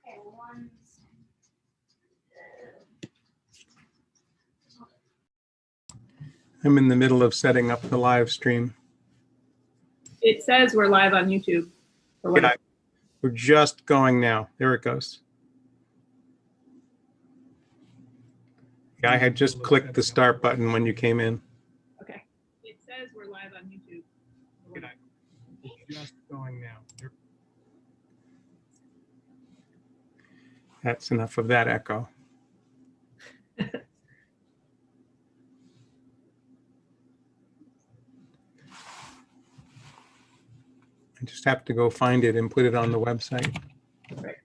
Okay, one I'm in the middle of setting up the live stream. It says we're live on YouTube. For what Yeah, we're just going now. There it goes. Yeah, I had just clicked the start button when you came in. Okay. It says we're live on YouTube. For what- Just going now. That's enough of that echo. I just have to go find it and put it on the website. Right.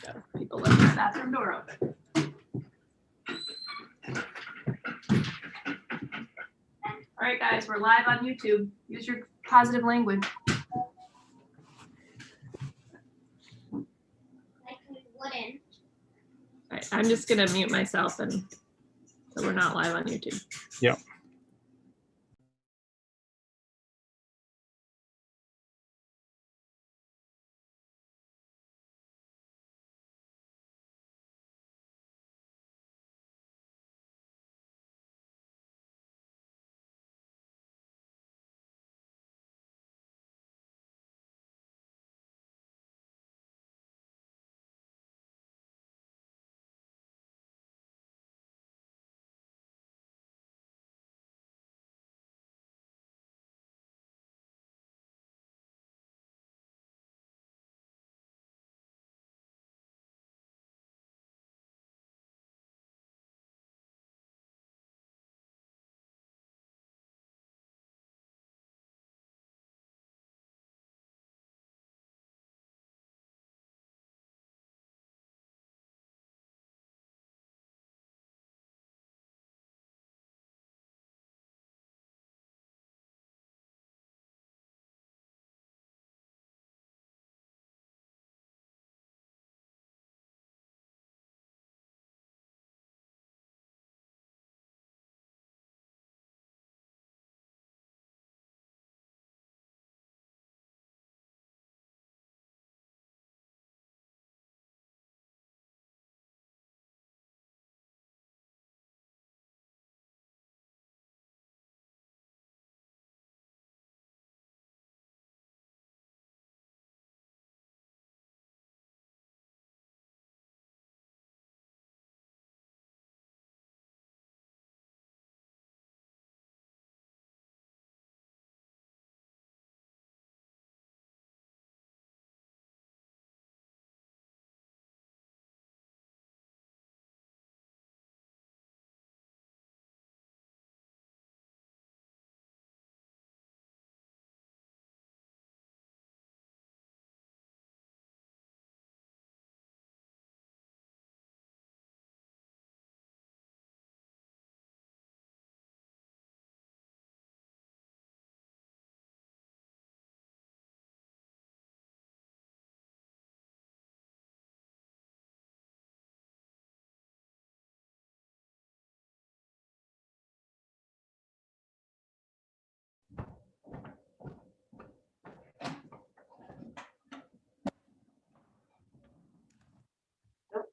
So people left the bathroom door open. All right, guys, we're live on YouTube. Use your positive language. like wooden. All right, I'm just gonna mute myself and so we're not live on YouTube. Yep.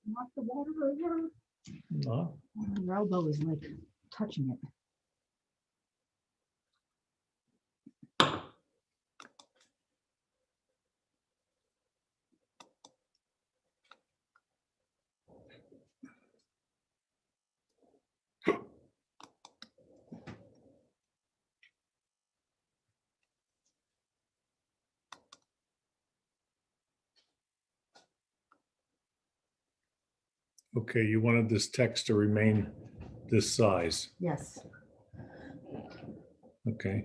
Knock the water over. No. Your elbow is like touching it. Okay, you wanted this text to remain this size. Yes. Okay.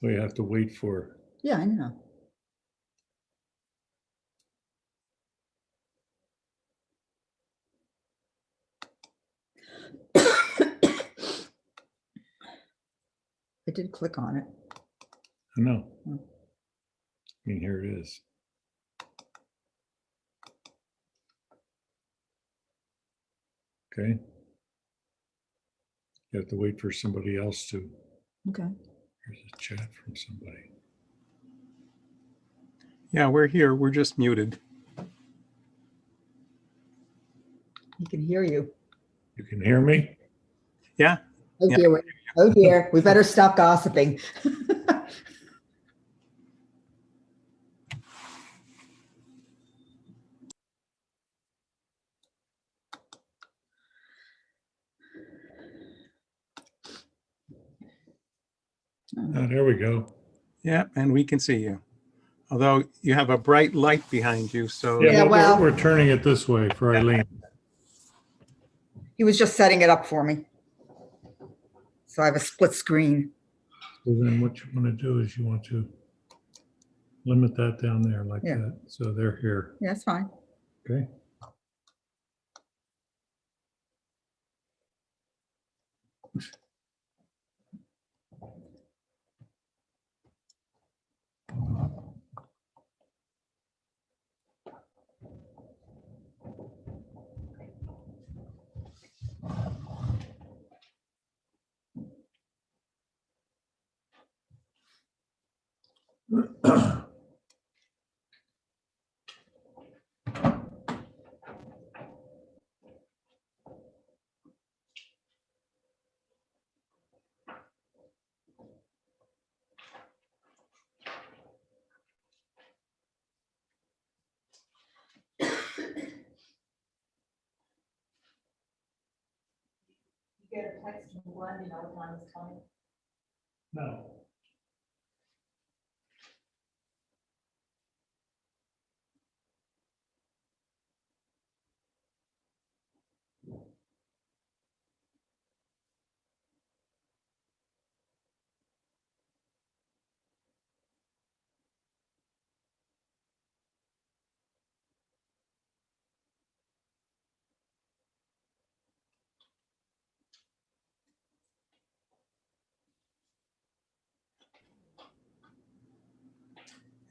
We have to wait for, Yeah, I know. I did click on it. I know. I mean, here it is. Okay. You have to wait for somebody else to. Okay. Here's a chat from somebody. Yeah, we're here. We're just muted. He can hear you. You can hear me? Yeah. Oh Yeah. dear. Oh dear. We better stop gossiping. Oh, there we go. Yeah, and we can see you. Although you have a bright light behind you, so Yeah, Yeah, but well- we're turning it this way for Eileen. He was just setting it up for me. So I have a split screen. So then what you want to do is you want to limit that down there like Yeah. that. So they're here. Yeah, that's fine. Okay. You get a text from Glenn, you know what time it's coming? No.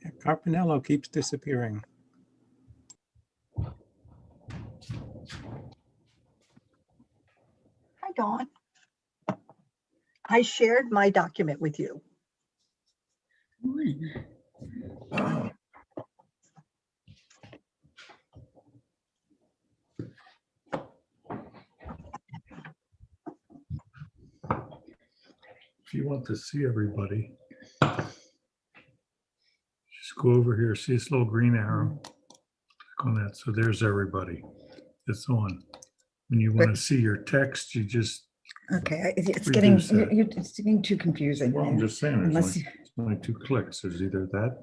yeah, Carpinello keeps disappearing. Hi, Dawn. I shared my document with you. If you want to see everybody, just go over here, see this little green arrow? Click on that. So there's everybody. It's on. When you want to see your text, you just, Okay, it's getting, Reduce that. it's getting too confusing. well, I'm just saying, Unless there's only 2 clicks. There's either that.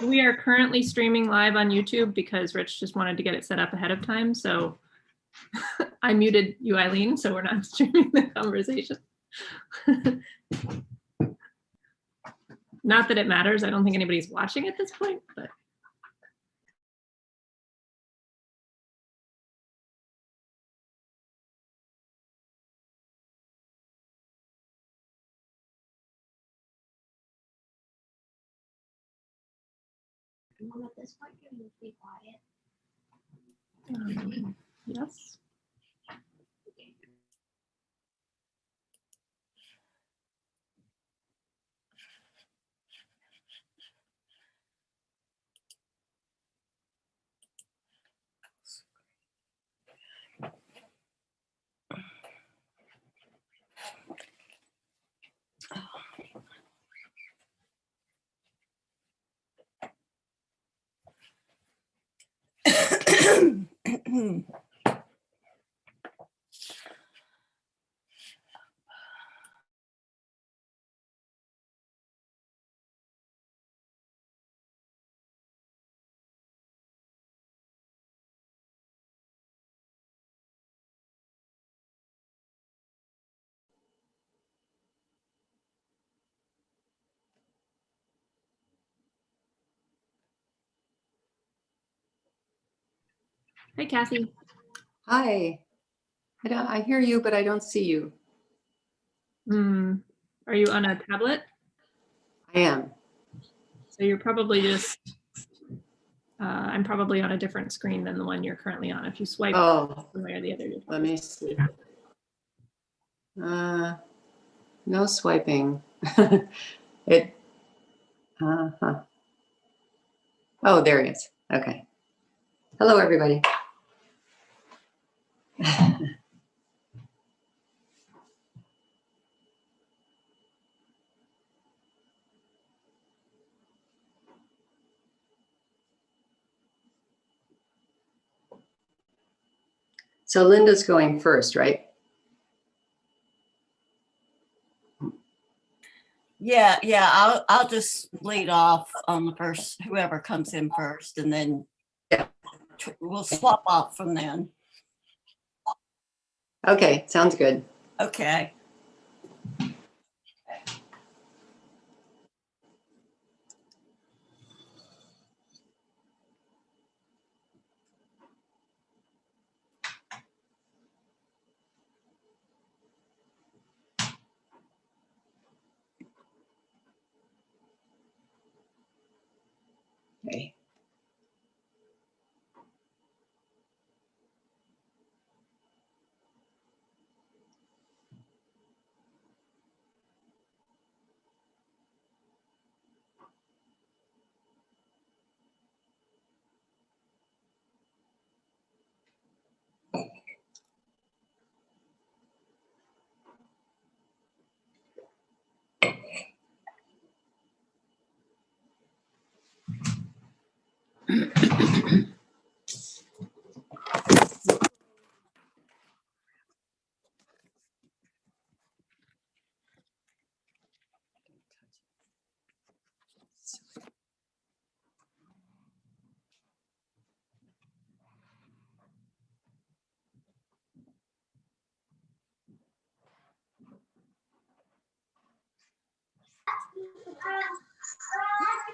We are currently streaming live on YouTube because Rich just wanted to get it set up ahead of time. So I muted you, Eileen, so we're not streaming the conversation. Not that it matters. I don't think anybody's watching at this point, but Mom, at this point, can you be quiet? yes. Hey, Kathy. Hi. I hear you, but I don't see you. Are you on a tablet? I am. So you're probably just I'm probably on a different screen than the one you're currently on. If you swipe Oh, one way or the other. let me see. No swiping. It, uh-huh. Oh, there it is. Okay. Hello, everybody. So Linda's going first, right? Yeah, I'll just lead off on the first, whoever comes in first, and then we'll swap off from then. Okay, sounds good. Okay. Okay.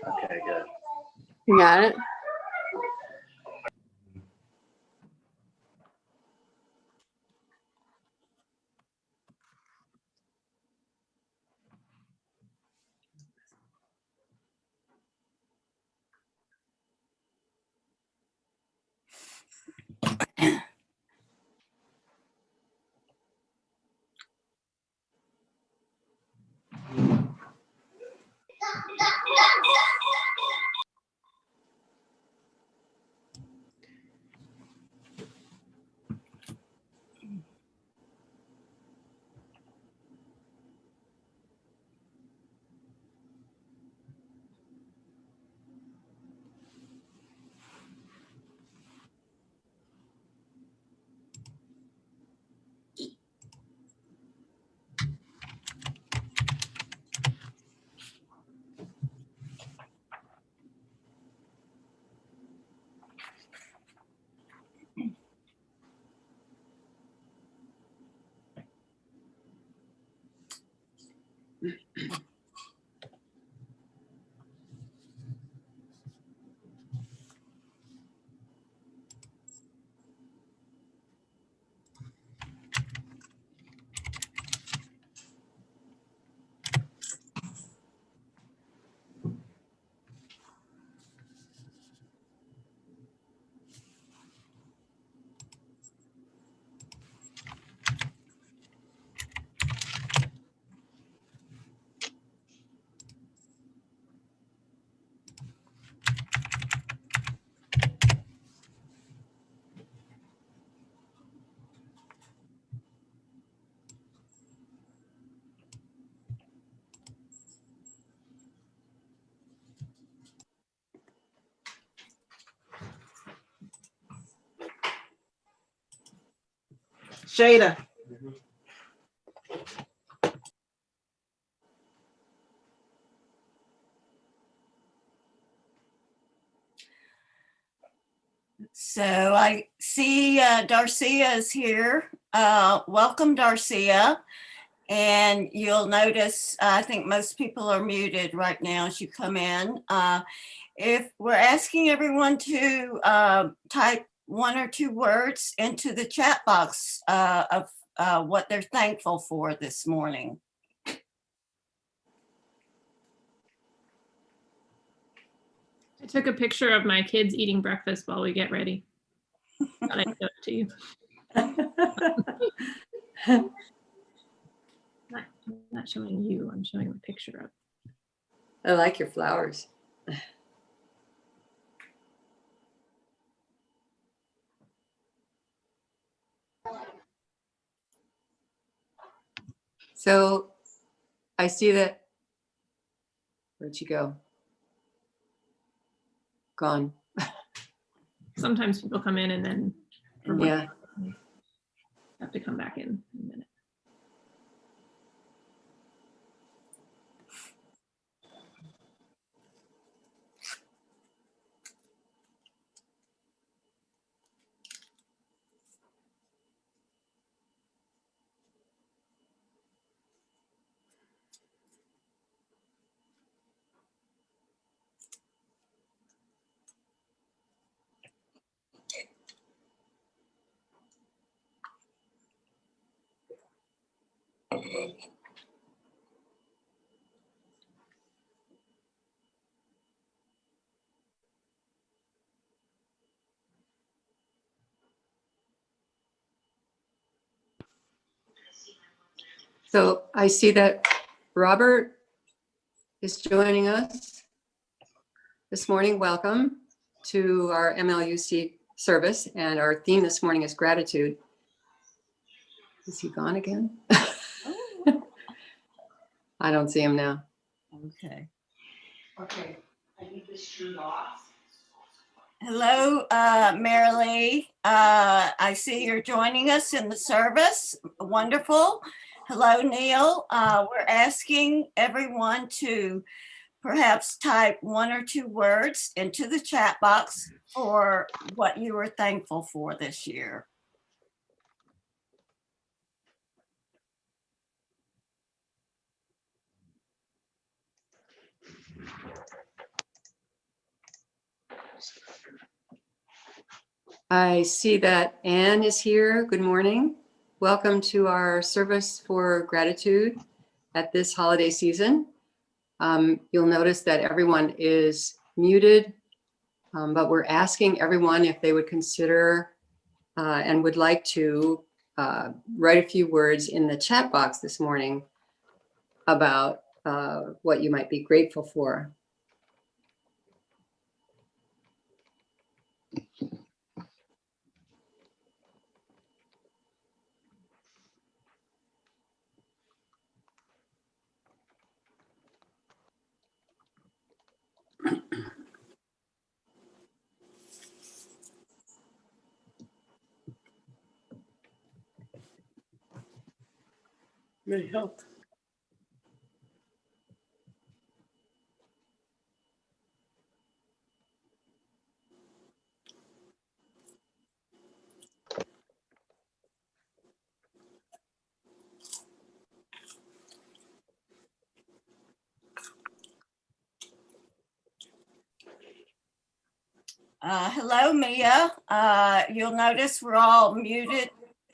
Okay, good. You got it? Shada. So I see Darcia is here. Welcome, Darcia. And you'll notice, I think most people are muted right now as you come in. If we're asking everyone to type 1 or 2 words into the chat box of what they're thankful for this morning. I took a picture of my kids eating breakfast while we get ready. Thought I'd show it to you. Not showing you, I'm showing a picture of. I like your flowers. So I see that. Where'd you go? Gone. Sometimes people come in and then Yeah. have to come back in a minute. So I see that Robert is joining us this morning. Welcome to our MLUC service. And our theme this morning is gratitude. Is he gone again? I don't see him now. Okay. Okay, I need this shirt off. Hello, Marilee. I see you're joining us in the service. Wonderful. Hello, Neil. We're asking everyone to perhaps type 1 or 2 words into the chat box for what you were thankful for this year. I see that Anne is here. Good morning. Welcome to our service for gratitude at this holiday season. You'll notice that everyone is muted, but we're asking everyone if they would consider and would like to write a few words in the chat box this morning about what you might be grateful for. May help. Hello, Mia. You'll notice we're all muted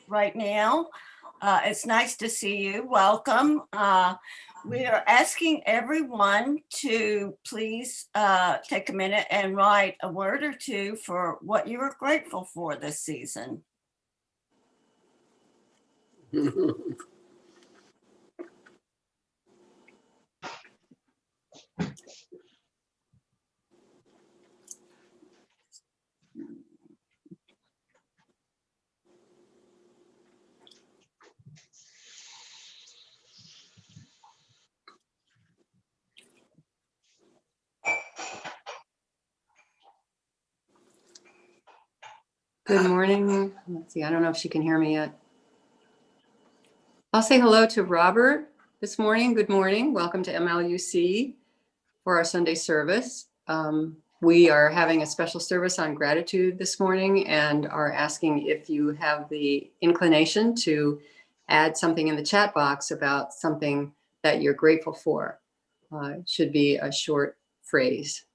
right now. It's nice to see you. Welcome. We are asking everyone to please take a minute and write a word or 2 for what you are grateful for this season. Good morning. Let's see, I don't know if she can hear me yet. I'll say hello to Robert this morning. Good morning. Welcome to MLUC for our Sunday service. We are having a special service on gratitude this morning and are asking if you have the inclination to add something in the chat box about something that you're grateful for. It should be a short phrase.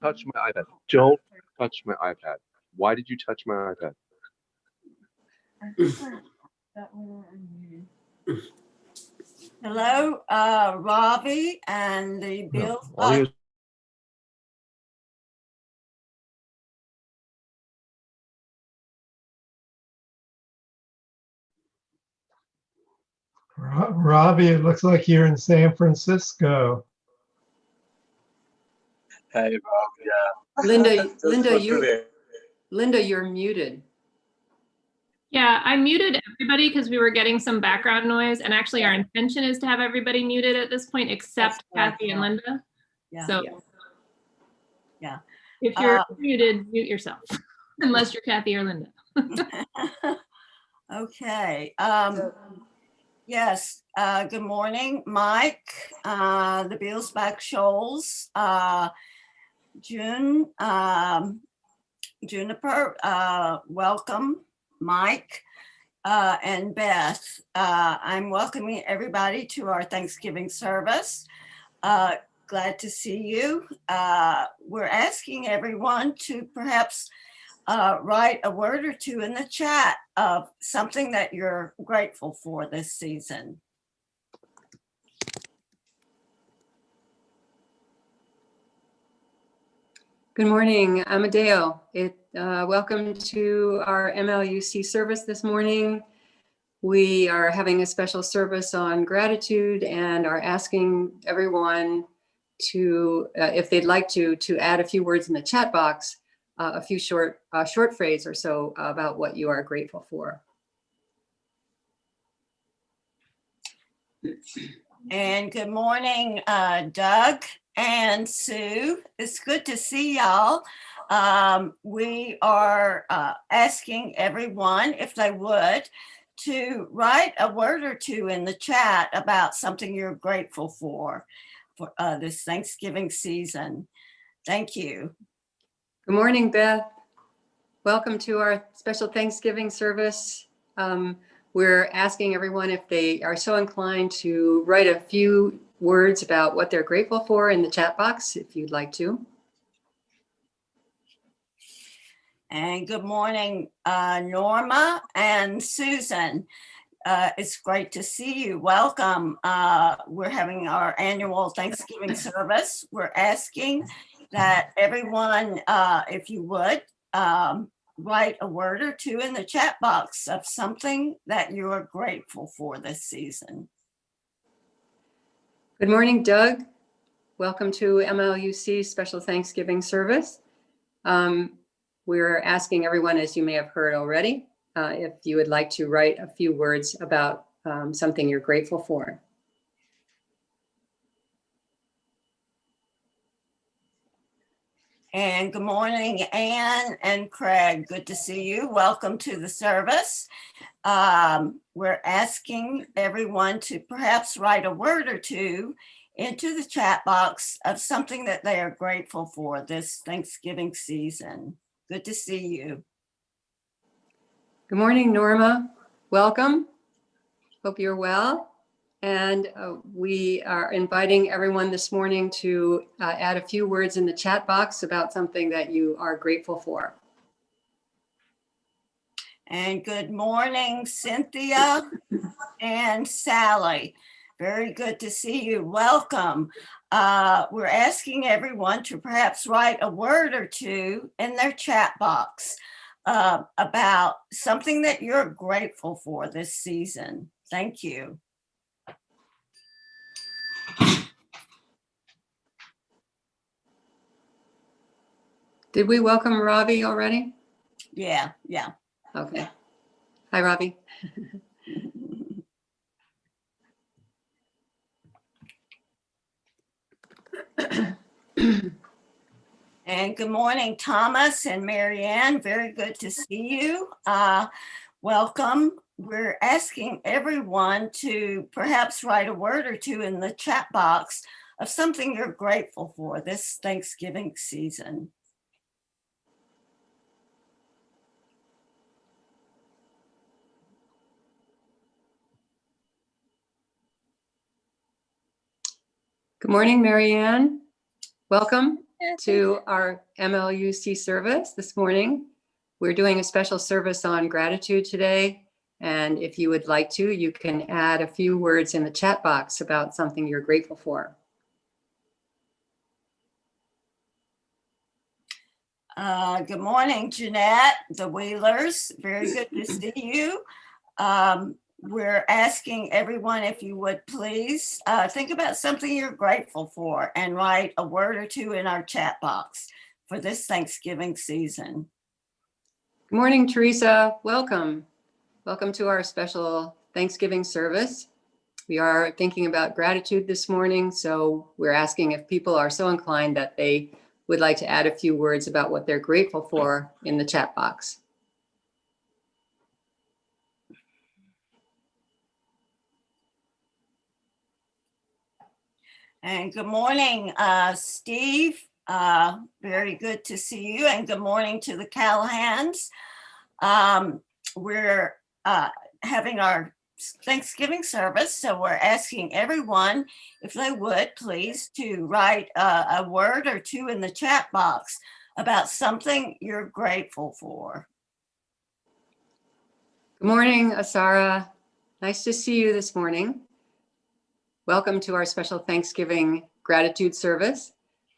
Touch my iPad. Don't touch my iPad. Why did you touch my iPad? Hello, Ravi and the Bill. All you Robbie, it looks like you're in San Francisco. Hey, Bob. Yeah. Linda, you're muted. Yeah, I muted everybody because we were getting some background noise, and actually our intention is to have everybody muted at this point except Kathy and Linda. Yeah. So Yeah. if you're muted, mute yourself, unless you're Kathy or Linda. Okay. Yes. Good morning, Mike, the Bealsbach Shoals, June, Juniper, welcome, Mike, and Beth. I'm welcoming everybody to our Thanksgiving service. Glad to see you. We're asking everyone to perhaps write a word or two in the chat of something that you're grateful for this season. Good morning, Amadeo. Welcome to our MLUC service this morning. We are having a special service on gratitude and are asking everyone to, if they'd like to add a few words in the chat box, a few short phrase or so about what you are grateful for. And good morning, Doug and Sue. It's good to see y'all. We are asking everyone, if they would, to write a word or two in the chat about something you're grateful for this Thanksgiving season. Thank you. Good morning, Beth. Welcome to our special Thanksgiving service. We're asking everyone if they are so inclined to write a few words about what they're grateful for in the chat box, if you'd like to. And good morning, Norma and Susan. It's great to see you. Welcome. We're having our annual Thanksgiving service. We're asking that everyone, if you would, write a word or two in the chat box of something that you are grateful for this season. Good morning, Doug. Welcome to MLUC Special Thanksgiving Service. We're asking everyone, as you may have heard already, if you would like to write a few words about something you're grateful for. And good morning, Anne and Craig. Good to see you. Welcome to the service. We're asking everyone to perhaps write a word or two into the chat box of something that they are grateful for this Thanksgiving season. Good to see you. Good morning, Norma. Welcome. Hope you're well. And we are inviting everyone this morning to add a few words in the chat box about something that you are grateful for. And good morning, Cynthia and Sally. Very good to see you. Welcome. We're asking everyone to perhaps write a word or two in their chat box about something that you're grateful for this season. Thank you. Did we welcome Ravi already? Yeah. Okay. Hi, Ravi. And good morning, Thomas and Marianne. Very good to see you. Welcome. We're asking everyone to perhaps write a word or two in the chat box of something you're grateful for this Thanksgiving season. Good morning, Marianne. Welcome to our MLUC service this morning. We're doing a special service on gratitude today. And if you would like to, you can add a few words in the chat box about something you're grateful for. Good morning, Jeanette, the Wheelers. Very good to see you. We're asking everyone if you would please think about something you're grateful for and write a word or two in our chat box for this Thanksgiving season. Good morning, Teresa. Welcome. Welcome to our special Thanksgiving service. We are thinking about gratitude this morning, so we're asking if people are so inclined that they would like to add a few words about what they're grateful for in the chat box. And good morning, Steve. Very good to see you. And good morning to the Callahans. We're having our Thanksgiving service, so we're asking everyone if they would please to write a word or two in the chat box about something you're grateful for. Good morning, Asara. Nice to see you this morning. Welcome to our special Thanksgiving gratitude service.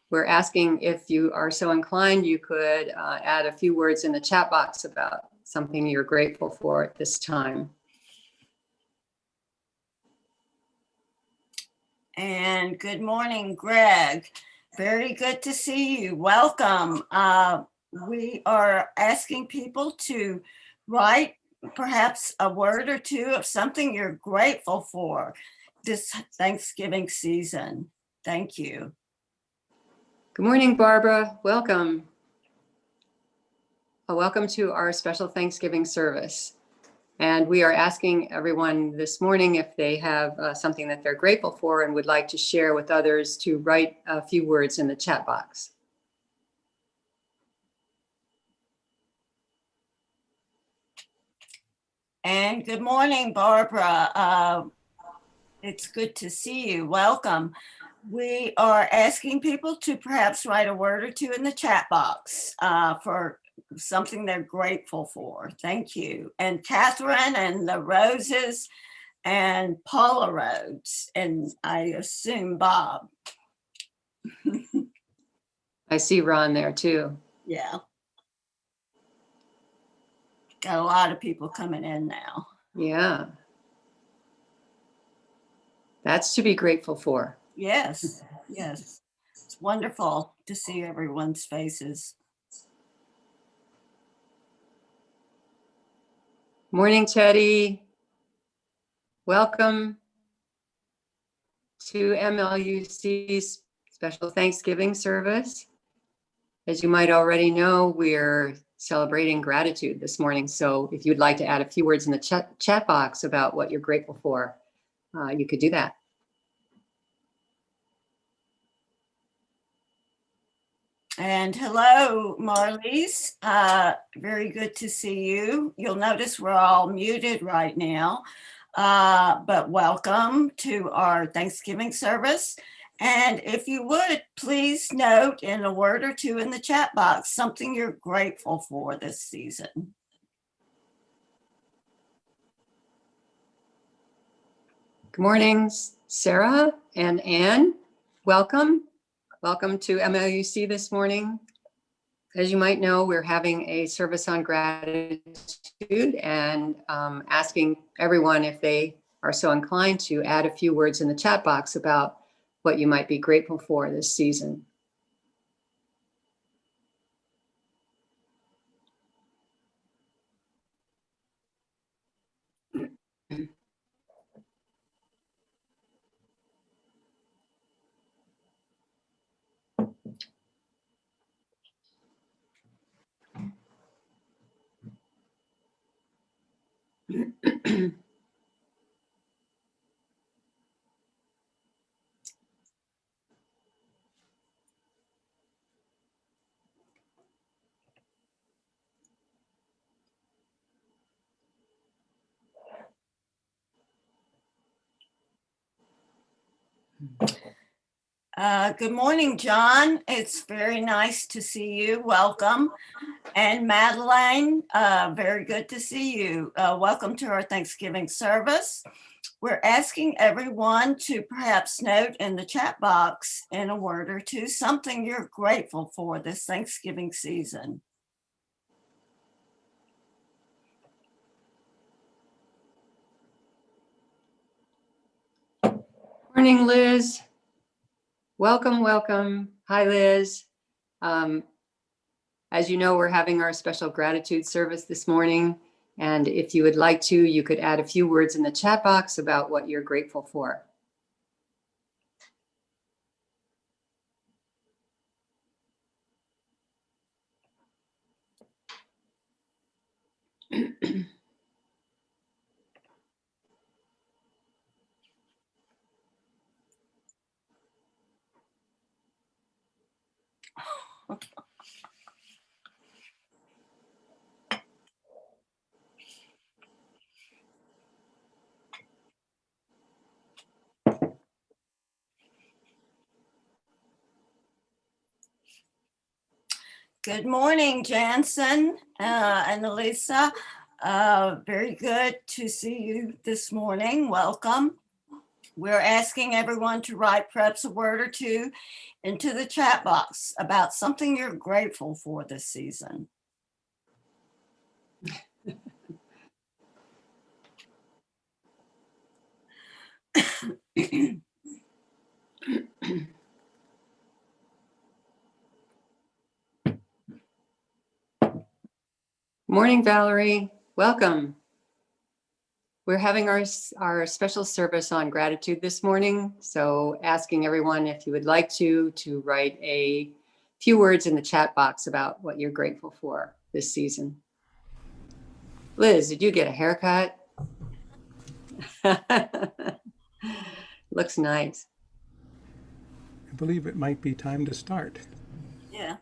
We're asking if you are so inclined, you could add a few words in the chat box about something you're grateful for at this time. And good morning, Greg. Very good to see you. Welcome. We are asking people to write perhaps a word or two of something you're grateful for this Thanksgiving season. Thank you. Good morning, Barbara. Welcome. Welcome to our special Thanksgiving service. And we are asking everyone this morning if they have something that they're grateful for and would like to share with others to write a few words in the chat box. And good morning, Barbara. It's good to see you. Welcome. We are asking people to perhaps write a word or two in the chat box for something they're grateful for. Thank you. And Catherine and the Roses and Paula Rhodes, and I assume Bob. I see Ron there too. Yeah. Got a lot of people coming in now. Yeah. That's to be grateful for. Yes, yes. It's wonderful to see everyone's faces. Morning, Teddy. Welcome to MLUC's special Thanksgiving service. As you might already know, we're celebrating gratitude this morning. So if you'd like to add a few words in the chat box about what you're grateful for, you could do that. And hello, Marlies. Very good to see you. You'll notice we're all muted right now, but welcome to our Thanksgiving service. And if you would, please note in a word or two in the chat box something you're grateful for this season. Good morning, Sarah and Anne. Welcome. Welcome to MLUC this morning. As you might know, we're having a service on gratitude and asking everyone if they are so inclined to add a few words in the chat box about what you might be grateful for this season. Good morning, John. It's very nice to see you. Welcome. And Madeline, very good to see you. Welcome to our Thanksgiving service. We're asking everyone to perhaps note in the chat box in a word or two something you're grateful for this Thanksgiving season. Morning, Liz. Welcome, welcome. Hi, Liz. As you know, we're having our special gratitude service this morning. And if you would like to, you could add a few words in the chat box about what you're grateful for. Good morning, Jansen and Elisa. Very good to see you this morning. Welcome. We're asking everyone to write perhaps a word or two into the chat box about something you're grateful for this season. Morning, Valerie. Welcome. We're having our special service on gratitude this morning. So asking everyone if you would like to write a few words in the chat box about what you're grateful for this season. Liz, did you get a haircut? Looks nice. I believe it might be time to start. Yeah.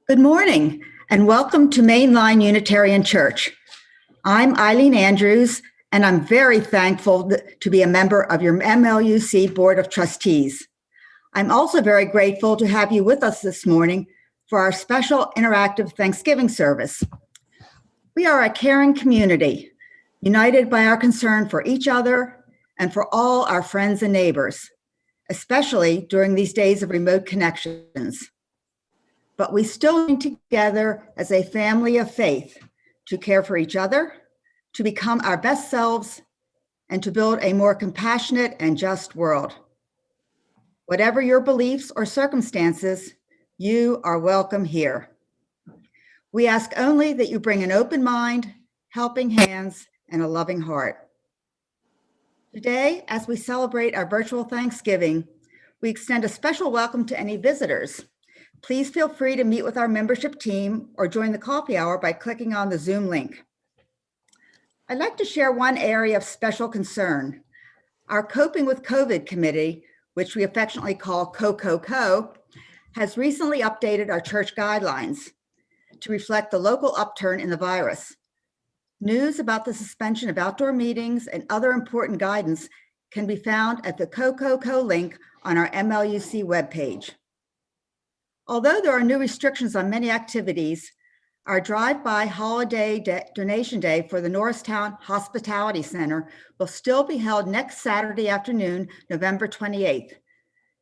Good morning and welcome to Mainline Unitarian Church. I'm Eileen Andrews and I'm very thankful to be a member of your MLUC Board of Trustees. I'm also very grateful to have you with us this morning for our special interactive Thanksgiving service. We are a caring community, united by our concern for each other and for all our friends and neighbors, especially during these days of remote connections. But we still need together as a family of faith to care for each other, to become our best selves, and to build a more compassionate and just world. Whatever your beliefs or circumstances, you are welcome here. We ask only that you bring an open mind, helping hands, and a loving heart. Today, as we celebrate our virtual Thanksgiving, we extend a special welcome to any visitors. Please feel free to meet with our membership team or join the coffee hour by clicking on the Zoom link. I'd like to share one area of special concern. Our Coping with COVID Committee, which we affectionately call COCOCO, has recently updated our church guidelines to reflect the local upturn in the virus. News about the suspension of outdoor meetings and other important guidance can be found at the COCOCO link on our MLUC webpage. Although there are new restrictions on many activities, our drive-by holiday donation day for the Norristown Hospitality Center will still be held next Saturday afternoon, November 28th.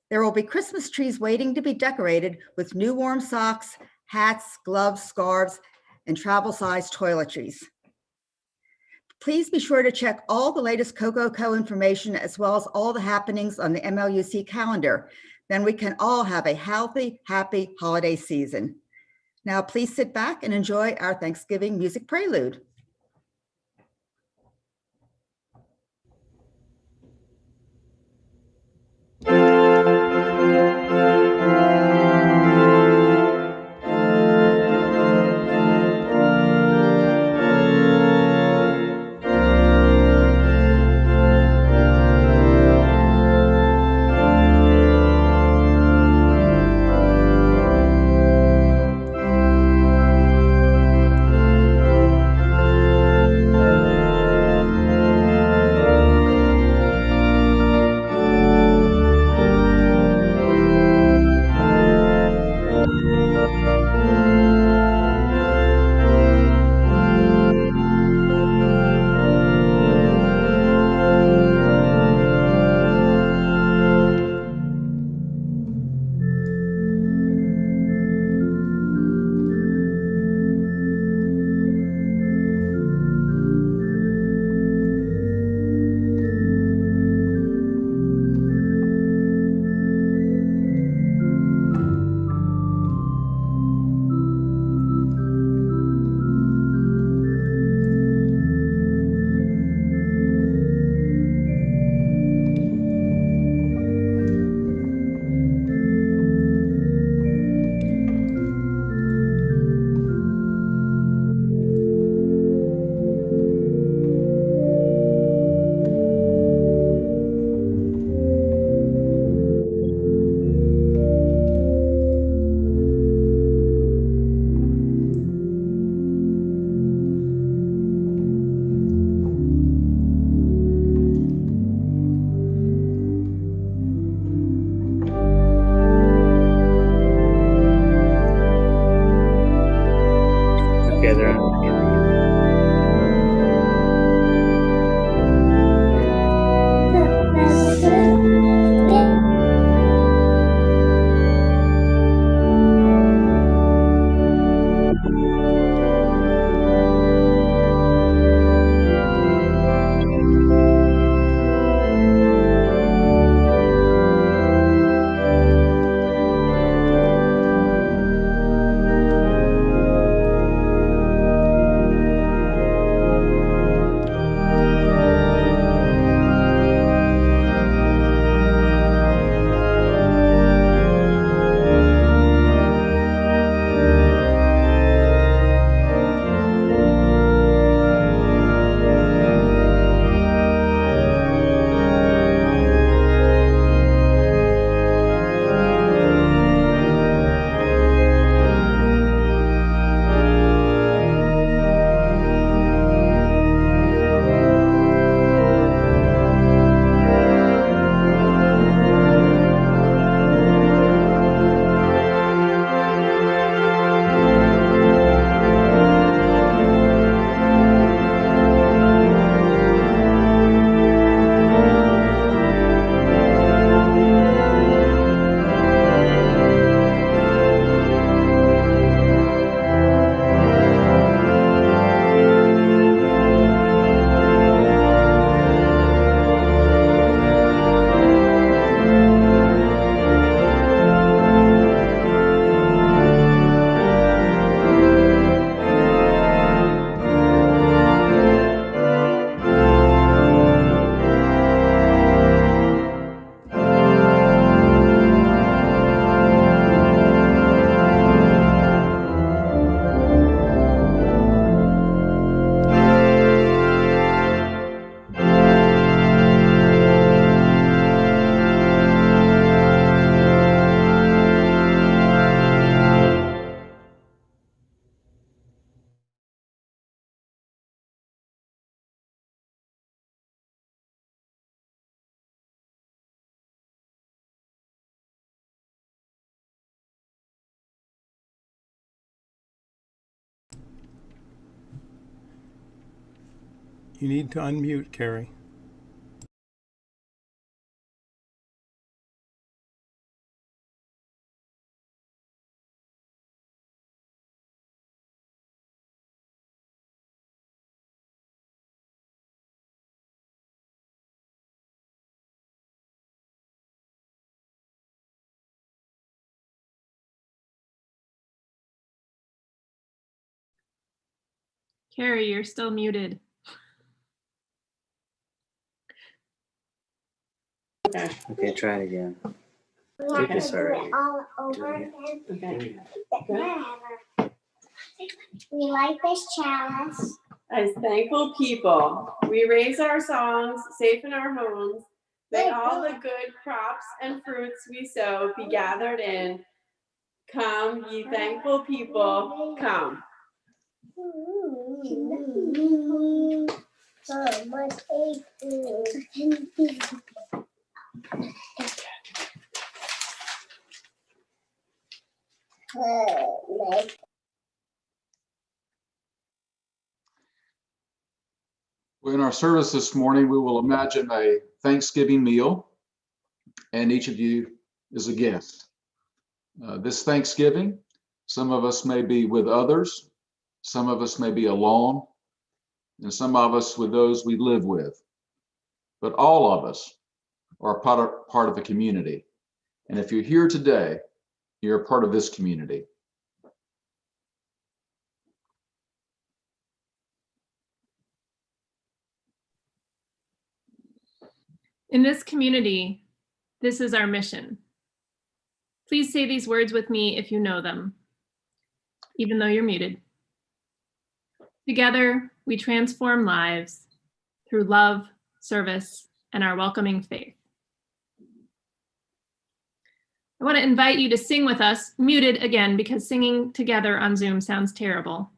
There will be Christmas trees waiting to be decorated with new warm socks, hats, gloves, scarves, and travel-sized toiletries. Please be sure to check all the latest COCOCO information as well as all the happenings on the MLUC calendar. Then we can all have a healthy, happy holiday season. Now, please sit back and enjoy our Thanksgiving music prelude. You need to unmute, Carrie. Carrie, you're still muted. Okay, try it again. Okay. Sorry. All over again. Okay. We light this chalice. As thankful people, we raise our songs safe in our homes. May all the good crops and fruits we sow be gathered in. Come, ye thankful people, come. In our service this morning, we will imagine a Thanksgiving meal, and each of you is a guest. This Thanksgiving, some of us may be with others, some of us may be alone, and some of us with those we live with. But all of us are part of the community. And if you're here today, you're a part of this community. In this community, this is our mission. Please say these words with me if you know them, even though you're muted. Together, we transform lives through love, service, and our welcoming faith. I want to invite you to sing with us, muted again, because singing together on Zoom sounds terrible.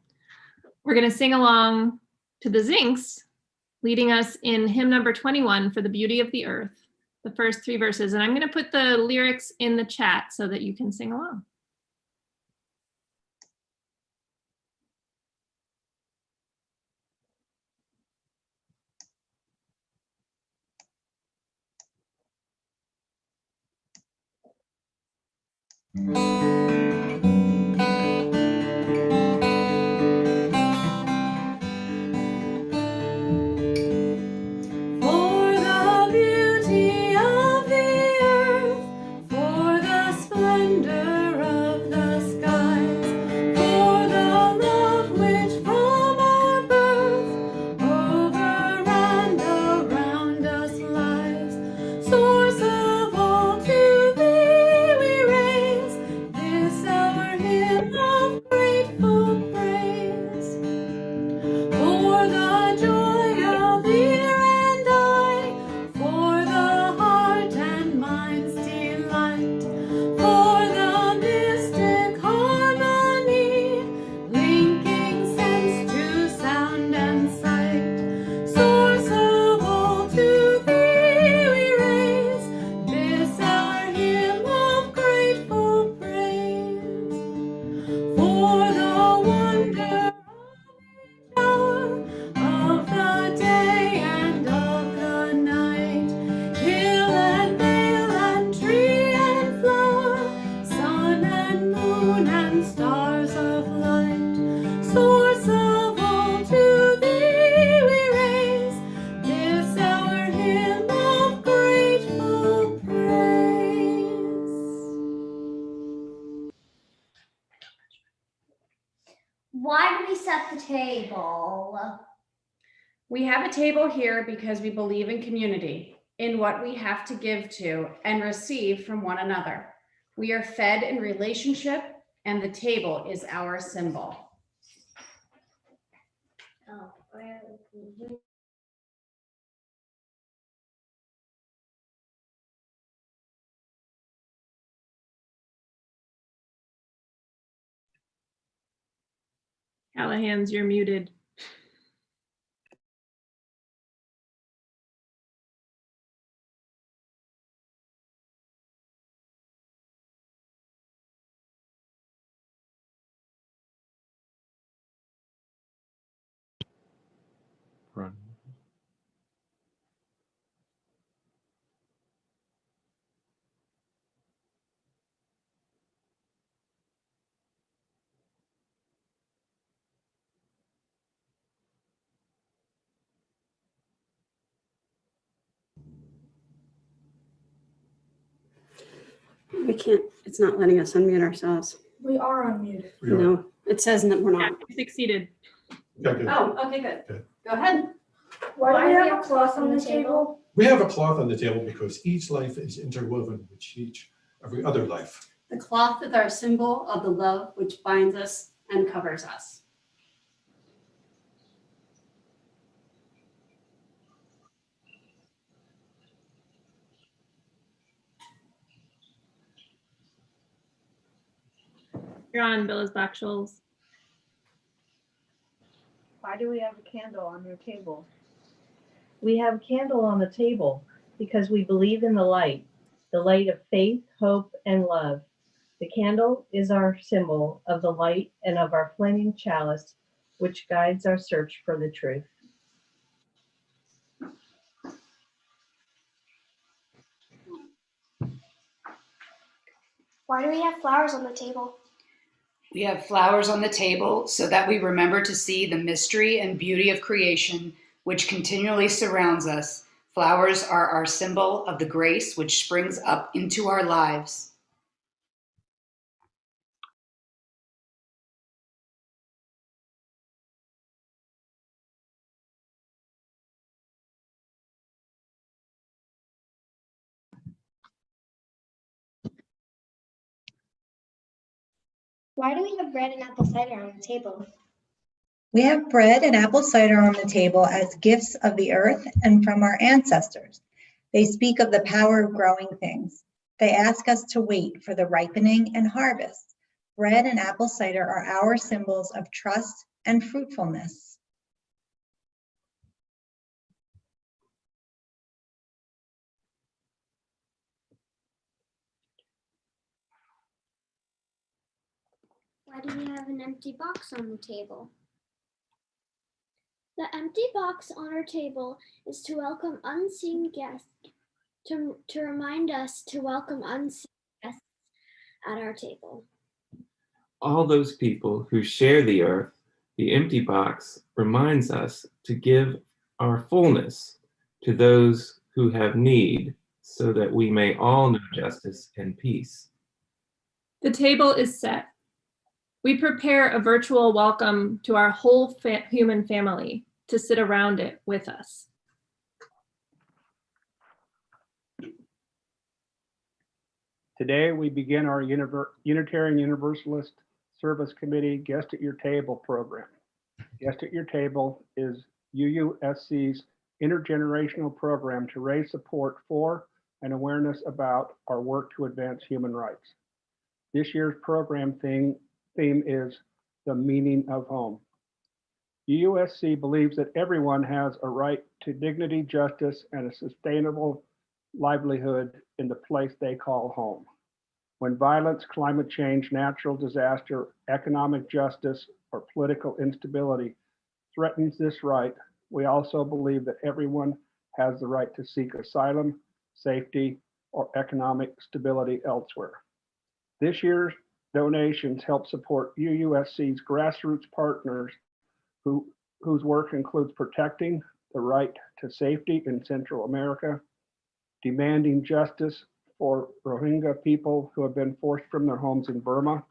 We're going to sing along to the Zincs, leading us in hymn number 21 for the beauty of the earth, the first 3 verses. And I'm going to put the lyrics in the chat so that you can sing along. For the beauty of the earth, for the splendor of the skies, for the love which from our birth over and around us lies, source of all to thee we raise this our hymn of grateful praise. For the joy of ear and eye, for the heart and mind's delight, for the mystic harmony, linking sense to sound and sight, source of all to thee we raise this our hymn of grateful praise. For the wonder hour of the day and of the night, hill and vale and tree and flower, sun and moon and stars of light, source of all to thee we raise this our hymn of grateful praise. Why do we set the table? We have a table here because we believe in community, in what we have to give to and receive from one another. We are fed in relationship, and the table is our symbol. Oh, Callahan's, you're muted. Run. We can't, it's not letting us unmute ourselves. We are unmuted. No, it says that we're Yeah, not. you succeeded. Oh, okay, good. Go ahead. Why do we have a cloth on the table? We have a cloth on the table because each life is interwoven with every other life. The cloth is our symbol of the love which binds us and covers us. You're on, Billis Bachschulz. Why do we have a candle on your table? We have a candle on the table because we believe in the light of faith, hope, and love. The candle is our symbol of the light and of our flaming chalice, which guides our search for the truth. Why do we have flowers on the table? We have flowers on the table so that we remember to see the mystery and beauty of creation, which continually surrounds us. Flowers are our symbol of the grace which springs up into our lives. Why do we have bread and apple cider on the table? We have bread and apple cider on the table as gifts of the earth and from our ancestors. They speak of the power of growing things. They ask us to wait for the ripening and harvest. Bread and apple cider are our symbols of trust and fruitfulness. Why do we have an empty box on the table? The empty box on our table is to welcome unseen guests, to remind us to welcome unseen guests at our table. All those people who share the earth, the empty box reminds us to give our fullness to those who have need so that we may all know justice and peace. The table is set. We prepare a virtual welcome to our whole human family to sit around it with us. Today, we begin our Unitarian Universalist Service Committee Guest at Your Table program. Guest at Your Table is UUSC's intergenerational program to raise support for and awareness about our work to advance human rights. This year's program theme is the meaning of home. UUSC believes that everyone has a right to dignity, justice, and a sustainable livelihood in the place they call home. When violence, climate change, natural disaster, economic justice, or political instability threatens this right, we also believe that everyone has the right to seek asylum, safety, or economic stability elsewhere. This year's donations help support UUSC's grassroots partners whose work includes protecting the right to safety in Central America, demanding justice for Rohingya people who have been forced from their homes in Burma,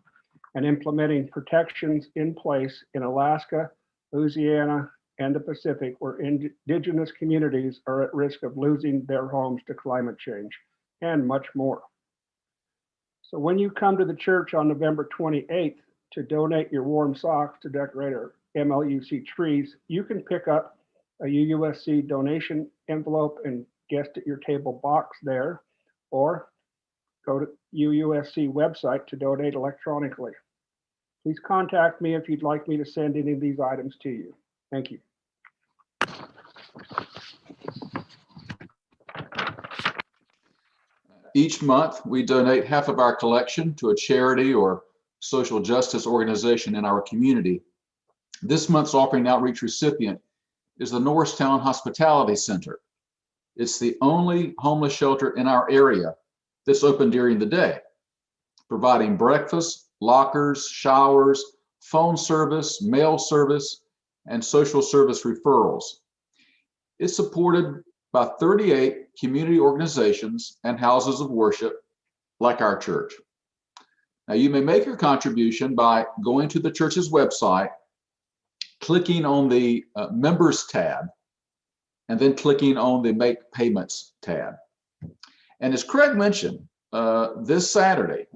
and implementing protections in place in Alaska, Louisiana, and the Pacific, where indigenous communities are at risk of losing their homes to climate change, and much more. So when you come to the church on November 28th to donate your warm socks to decorate our MLUC trees, you can pick up a UUSC donation envelope and Guest at Your Table box there, or go to UUSC website to donate electronically. Please contact me if you'd like me to send any of these items to you. Thank you. Each month, we donate half of our collection to a charity or social justice organization in our community. This month's offering outreach recipient is the Norristown Hospitality Center. It's the only homeless shelter in our area that's open during the day, providing breakfast, lockers, showers, phone service, mail service, and social service referrals. It's supported by 38 community organizations and houses of worship like our church. Now, you may make your contribution by going to the church's website, clicking on the Members tab, and then clicking on the Make Payments tab. And as Craig mentioned, this Saturday,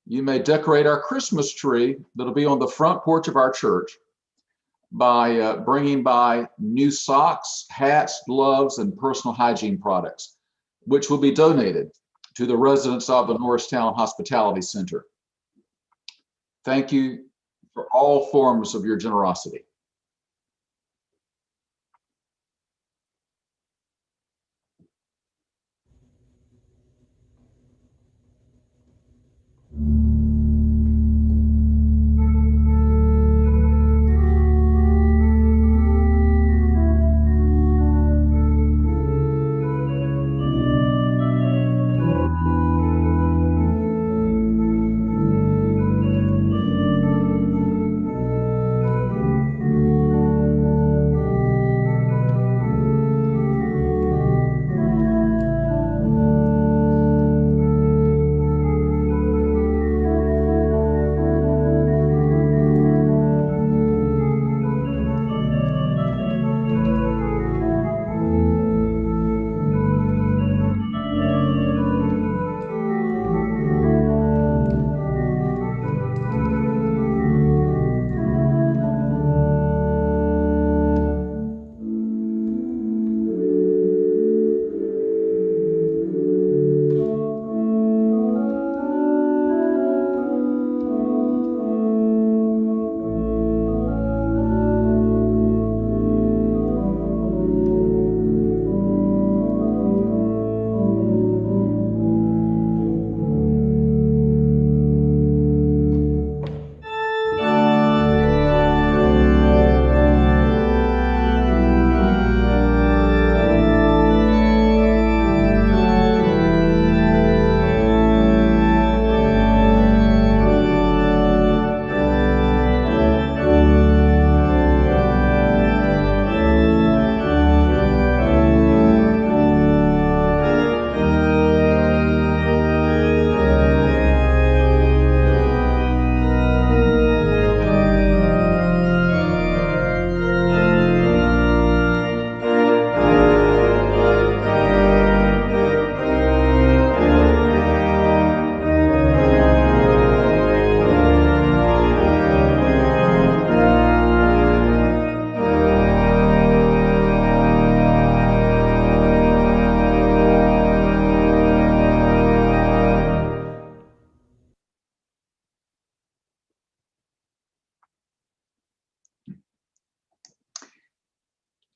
you may decorate our Christmas tree that'll be on the front porch of our church by bringing by new socks, hats, gloves, and personal hygiene products, which will be donated to the residents of the Norristown Hospitality Center. Thank you for all forms of your generosity.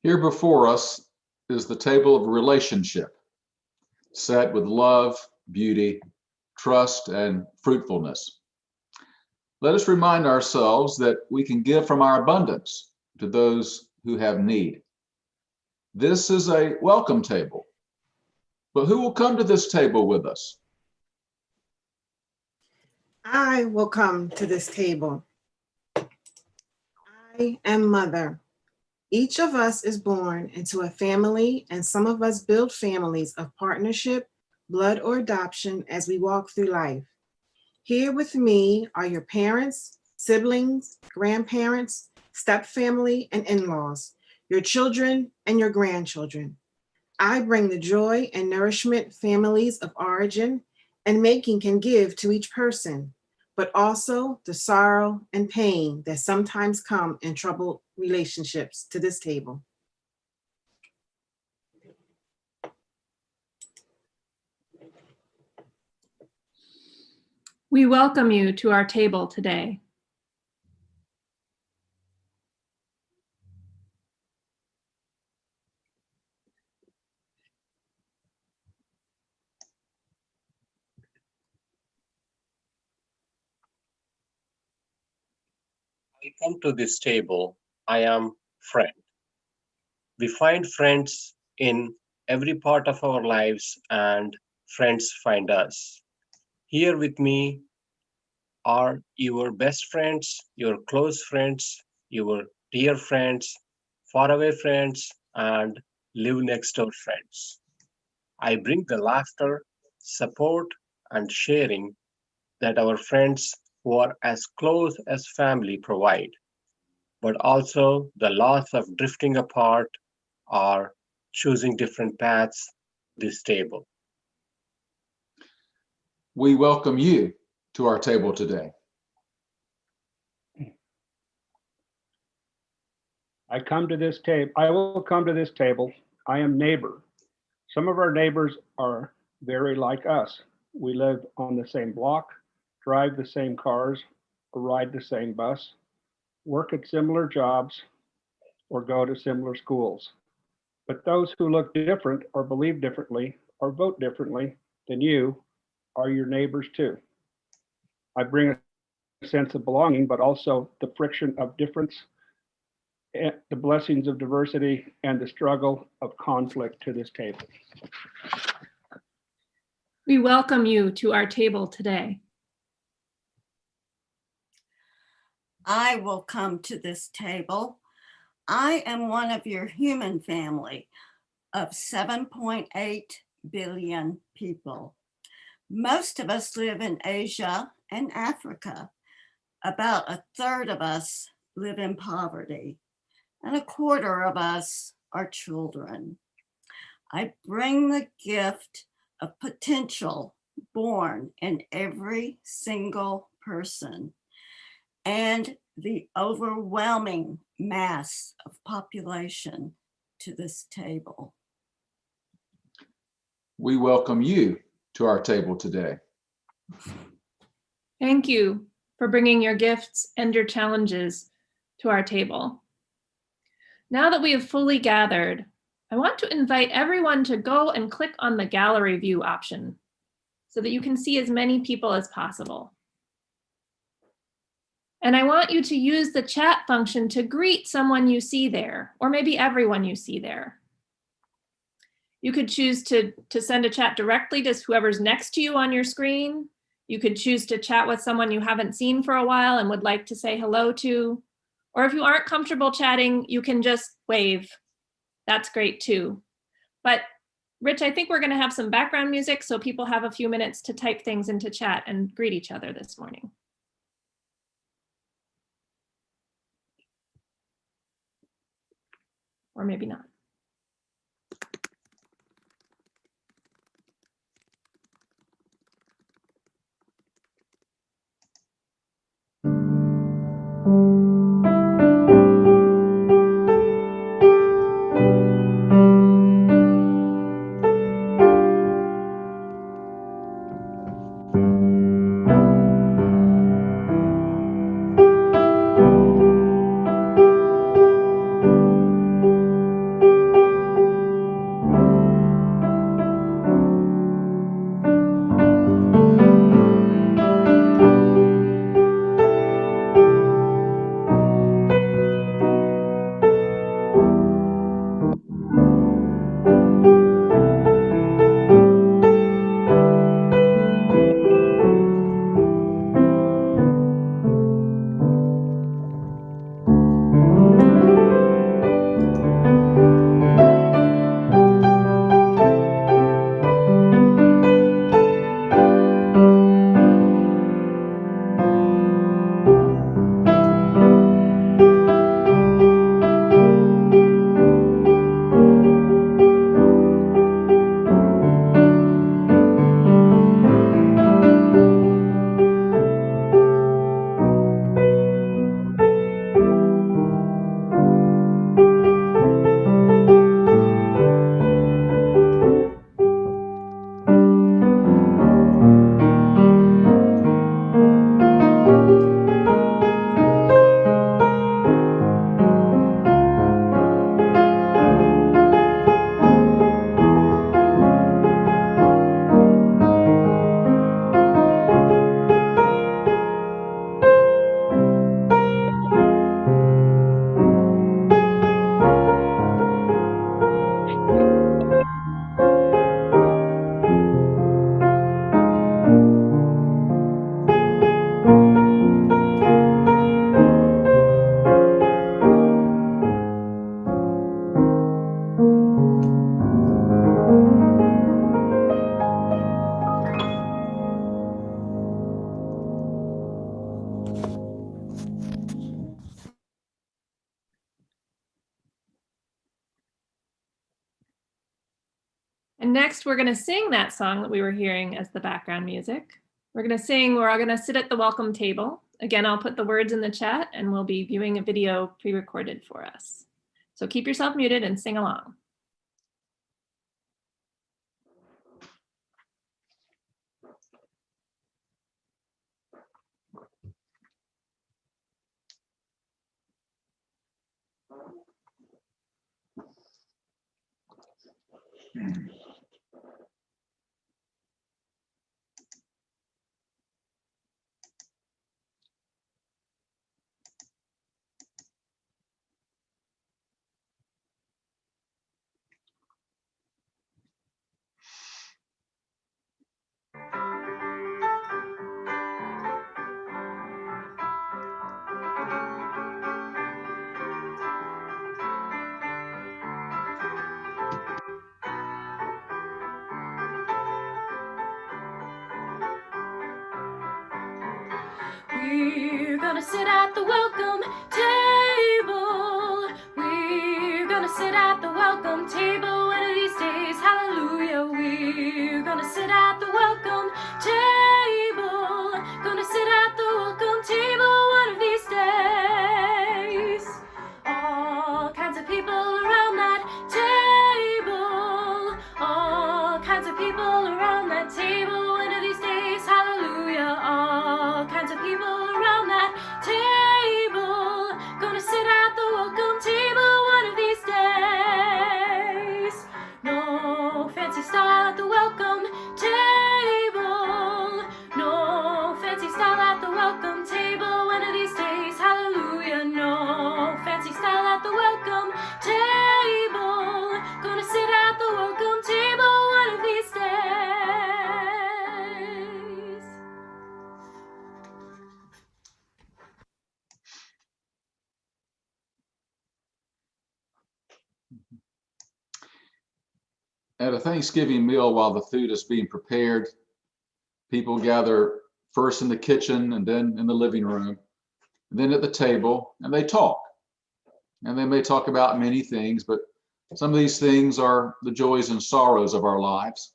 Here before us is the table of relationship, set with love, beauty, trust, and fruitfulness. Let us remind ourselves that we can give from our abundance to those who have need. This is a welcome table, but who will come to this table with us? I will come to this table. I am mother. Each of us is born into a family, and some of us build families of partnership, blood, or adoption as we walk through life. Here with me are your parents, siblings, grandparents, stepfamily, and in-laws, your children and your grandchildren. I bring the joy and nourishment families of origin and making can give to each person, but also the sorrow and pain that sometimes come in troubled relationships to this table. We welcome you to our table today. I come to this table, I am friend. We find friends in every part of our lives, and friends find us. Here with me are your best friends, your close friends, your dear friends, faraway friends, and live next door friends. I bring the laughter, support, and sharing that our friends who are as close as family provide, but also the loss of drifting apart or choosing different paths this table. We welcome you to our table today. I will come to this table. I am neighbor. Some of our neighbors are very like us. We live on the same block, drive the same cars, or ride the same bus, work at similar jobs, or go to similar schools. But those who look different or believe differently or vote differently than you are your neighbors too. I bring a sense of belonging, but also the friction of difference, the blessings of diversity, and the struggle of conflict to this table. We welcome you to our table today. I will come to this table. I am one of your human family of 7.8 billion people. Most of us live in Asia and Africa. About a third of us live in poverty, and a quarter of us are children. I bring the gift of potential born in every single person and the overwhelming mass of population to this table. We welcome you to our table today. Thank you for bringing your gifts and your challenges to our table. Now that we have fully gathered, I want to invite everyone to go and click on the gallery view option so that you can see as many people as possible. And I want you to use the chat function to greet someone you see there, or maybe everyone you see there. You could choose to send a chat directly to whoever's next to you on your screen. You could choose to chat with someone you haven't seen for a while and would like to say hello to. Or if you aren't comfortable chatting, you can just wave. That's great too. But Rich, I think we're going to have some background music so people have a few minutes to type things into chat and greet each other this morning. Or maybe not. next we're going to sing that song that we were hearing as the background music. We're going to sing, we're all going to sit at the welcome table. Again, I'll put the words in the chat and we'll be viewing a video pre-recorded for us. So keep yourself muted and sing along. We're gonna sit at the welcome table. We're gonna sit at the welcome table one of these days. Hallelujah. We're gonna sit at the welcome table. Gonna sit at the welcome table one of these days. All kinds of people around that table. All kinds of people around that table one of these days. Hallelujah. All kinds of people around that table. Gonna sit at the welcome table one of these days. No fancy style at the welcome table. No fancy style at the welcome table one of these days. Hallelujah. No fancy style at the welcome table. Gonna sit at the welcome table one of these days. At a Thanksgiving meal, while the food is being prepared, people gather first in the kitchen and then in the living room, and then at the table, and they talk. And they may talk about many things, but some of these things are the joys and sorrows of our lives.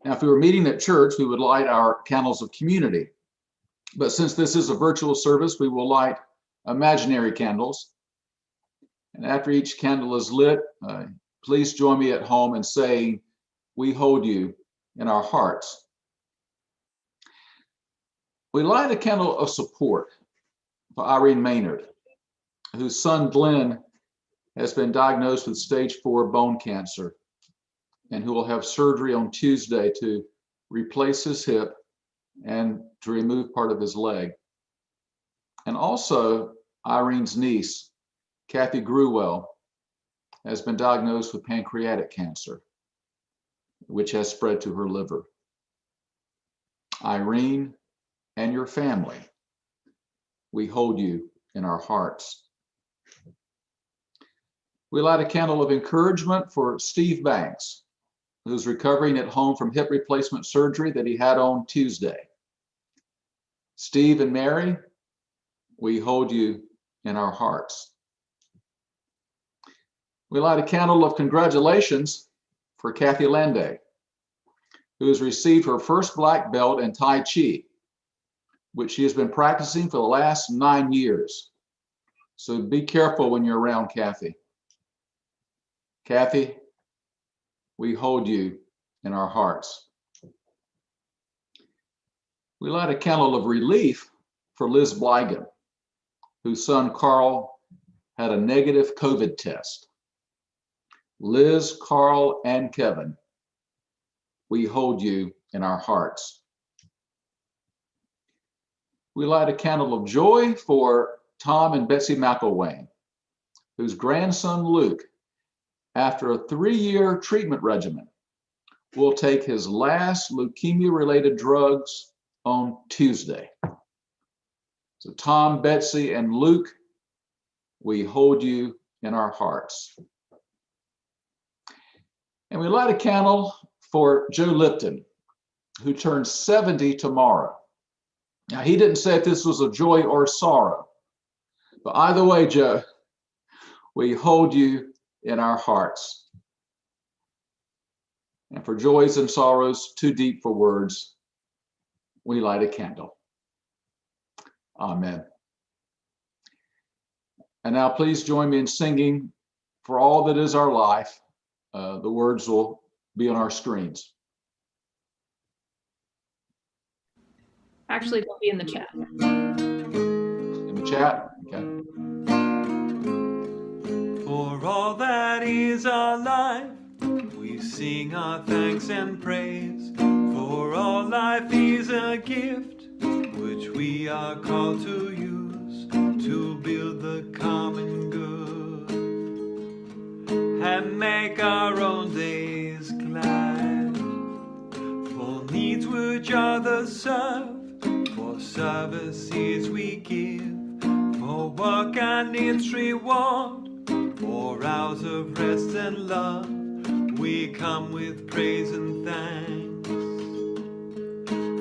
Now, if we were meeting at church, we would light our candles of community. But since this is a virtual service, we will light imaginary candles. And after each candle is lit, please join me at home in saying, "We hold you in our hearts." We light a candle of support for Irene Maynard, whose son Glenn has been diagnosed with stage 4 bone cancer and who will have surgery on Tuesday to replace his hip and to remove part of his leg. And also Irene's niece, Kathy Gruwell, has been diagnosed with pancreatic cancer, which has spread to her liver. Irene and your family, we hold you in our hearts. We light a candle of encouragement for Steve Banks, who's recovering at home from hip replacement surgery that he had on Tuesday. Steve and Mary, we hold you in our hearts. We light a candle of congratulations for Kathy Landay, who has received her first black belt in Tai Chi, which she has been practicing for the last 9 years. So be careful when you're around Kathy. Kathy, we hold you in our hearts. We light a candle of relief for Liz Blygan, whose son Carl had a negative COVID test. Liz, Carl, and Kevin, we hold you in our hearts. We light a candle of joy for Tom and Betsy McElwain, whose grandson Luke, after a 3-year treatment regimen, will take his last leukemia-related drugs on Tuesday. So Tom, Betsy, and Luke, we hold you in our hearts. And we light a candle for Joe Lipton, who turns 70 tomorrow. Now, he didn't say if this was a joy or sorrow, but either way, Joe, we hold you in our hearts. And for joys and sorrows too deep for words, we light a candle. Amen. And now please join me in singing For All That Is Our Life. The words will be on our screens. Actually, they'll be in the chat. In the chat? Okay. For all that is our life, we sing our thanks and praise. For all life is a gift, which we are called to use to build the common good and make our own days glad. For needs which others serve, for services we give, for work and its reward, for hours of rest and love, we come with praise and thanks.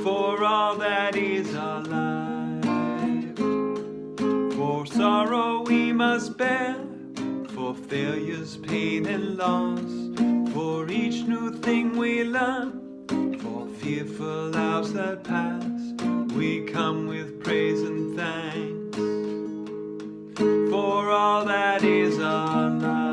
For all that is our life, for sorrow we must bear, for failures, pain and loss, for each new thing we learn, for fearful hours that pass, we come with praise and thanks. For all that is our life.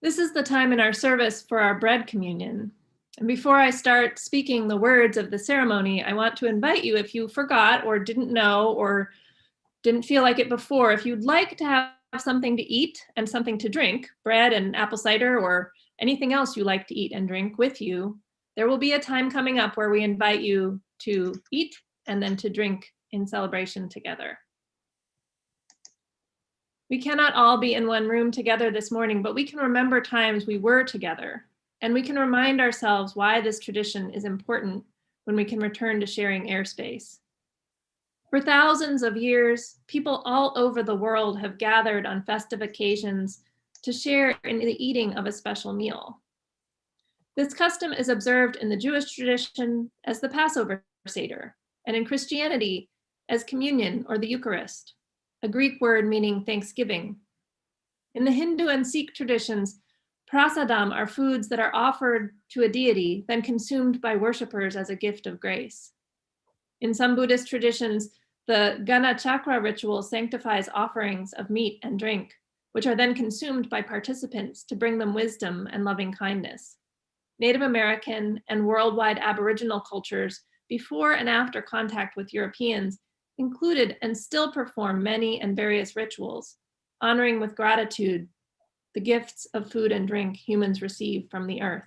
This is the time in our service for our bread communion. And before I start speaking the words of the ceremony, I want to invite you, if you forgot or didn't know or didn't feel like it before, if you'd like to have something to eat and something to drink, bread and apple cider or anything else you like to eat and drink with you, there will be a time coming up where we invite you to eat and then to drink in celebration together. We cannot all be in one room together this morning, but we can remember times we were together, and we can remind ourselves why this tradition is important when we can return to sharing airspace. For thousands of years, people all over the world have gathered on festive occasions to share in the eating of a special meal. This custom is observed in the Jewish tradition as the Passover Seder, and in Christianity as communion or the Eucharist, a Greek word meaning thanksgiving. In the Hindu and Sikh traditions, prasadam are foods that are offered to a deity, then consumed by worshipers as a gift of grace. In some Buddhist traditions, the Gana Chakra ritual sanctifies offerings of meat and drink, which are then consumed by participants to bring them wisdom and loving kindness. Native American and worldwide Aboriginal cultures, before and after contact with Europeans, included and still perform many and various rituals, honoring with gratitude the gifts of food and drink humans receive from the earth.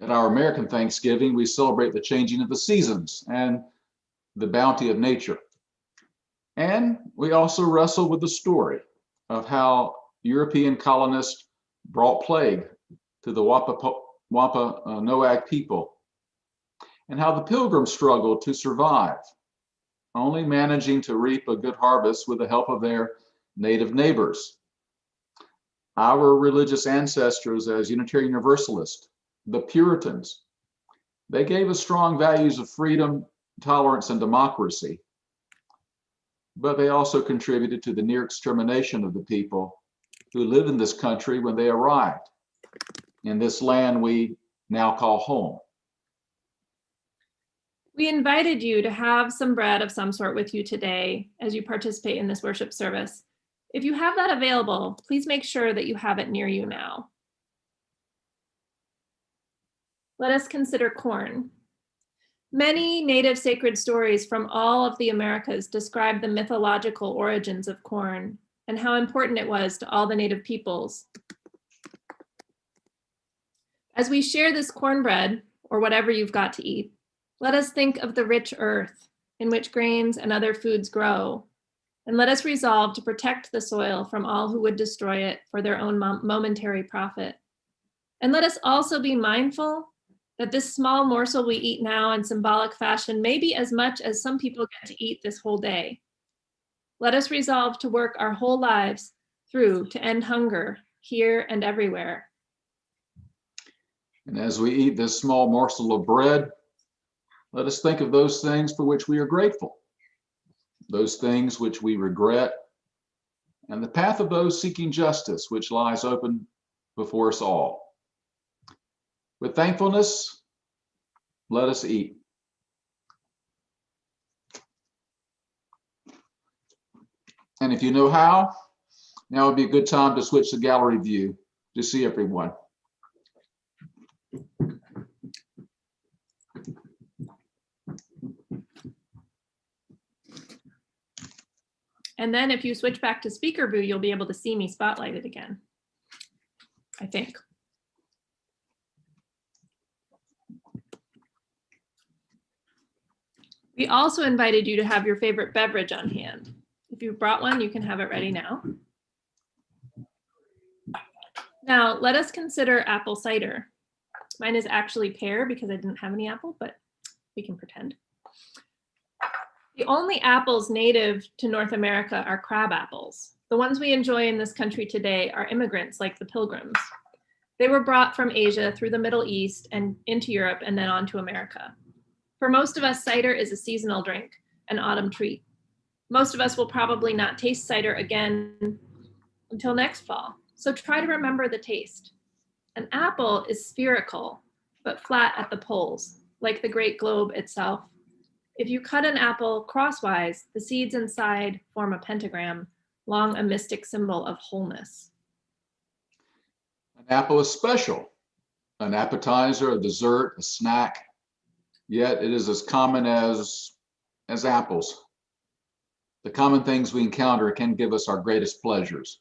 At our American Thanksgiving, we celebrate the changing of the seasons and the bounty of nature. And we also wrestle with the story of how European colonists brought plague to the Wampanoag people, and how the Pilgrims struggled to survive, only managing to reap a good harvest with the help of their native neighbors. Our religious ancestors as Unitarian Universalists, the Puritans, they gave us strong values of freedom, tolerance, and democracy, but they also contributed to the near extermination of the people who lived in this country when they arrived in this land we now call home. We invited you to have some bread of some sort with you today as you participate in this worship service. If you have that available, please make sure that you have it near you now. Let us consider corn. Many native sacred stories from all of the Americas describe the mythological origins of corn and how important it was to all the native peoples. As we share this cornbread, or whatever you've got to eat, let us think of the rich earth in which grains and other foods grow, and let us resolve to protect the soil from all who would destroy it for their own momentary profit. And let us also be mindful that this small morsel we eat now in symbolic fashion may be as much as some people get to eat this whole day. Let us resolve to work our whole lives through to end hunger here and everywhere. And as we eat this small morsel of bread, let us think of those things for which we are grateful, those things which we regret, and the path of those seeking justice which lies open before us all. With thankfulness, let us eat. And if you know how, now would be a good time to switch to gallery view to see everyone. And then if you switch back to speaker view, you'll be able to see me spotlighted again, I think. We also invited you to have your favorite beverage on hand. If you brought one, you can have it ready now. Now, let us consider apple cider. Mine is actually pear because I didn't have any apple, but we can pretend. The only apples native to North America are crab apples. The ones we enjoy in this country today are immigrants like the Pilgrims. They were brought from Asia through the Middle East and into Europe and then on to America. For most of us, cider is a seasonal drink, an autumn treat. Most of us will probably not taste cider again until next fall. So try to remember the taste. An apple is spherical, but flat at the poles, like the great globe itself. If you cut an apple crosswise, the seeds inside form a pentagram, long a mystic symbol of wholeness. An apple is special, an appetizer, a dessert, a snack, yet it is as common as apples. The common things we encounter can give us our greatest pleasures.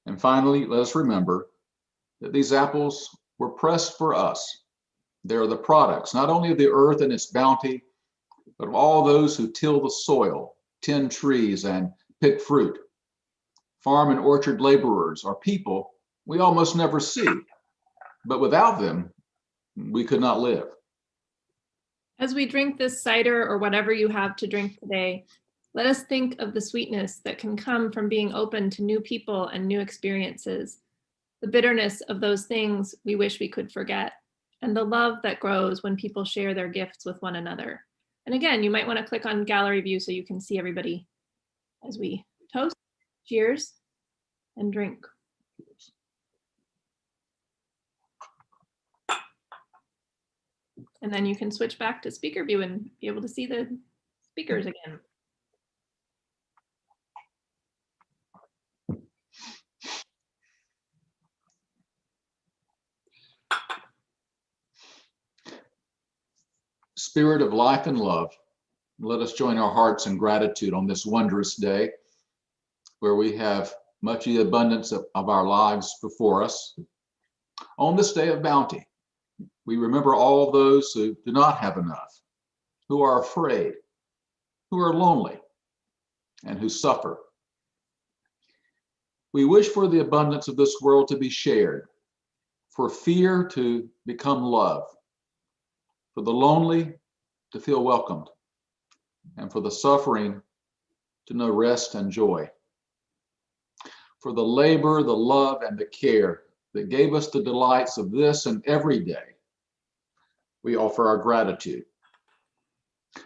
And finally, let us remember that these apples were pressed for us. They are the products, not only of the earth and its bounty, but of all those who till the soil, tend trees, and pick fruit. Farm and orchard laborers are people we almost never see, but without them, we could not live. As we drink this cider or whatever you have to drink today, let us think of the sweetness that can come from being open to new people and new experiences, the bitterness of those things we wish we could forget, and the love that grows when people share their gifts with one another. And again, you might want to click on gallery view so you can see everybody as we toast, cheers, and drink. And then you can switch back to speaker view and be able to see the speakers again. Spirit of life and love, let us join our hearts in gratitude on this wondrous day where we have much of the abundance of our lives before us. On this day of bounty, we remember all those who do not have enough, who are afraid, who are lonely, and who suffer. We wish for the abundance of this world to be shared, for fear to become love, for the lonely to feel welcomed, and for the suffering to know rest and joy. For the labor, the love, and the care that gave us the delights of this and every day, we offer our gratitude.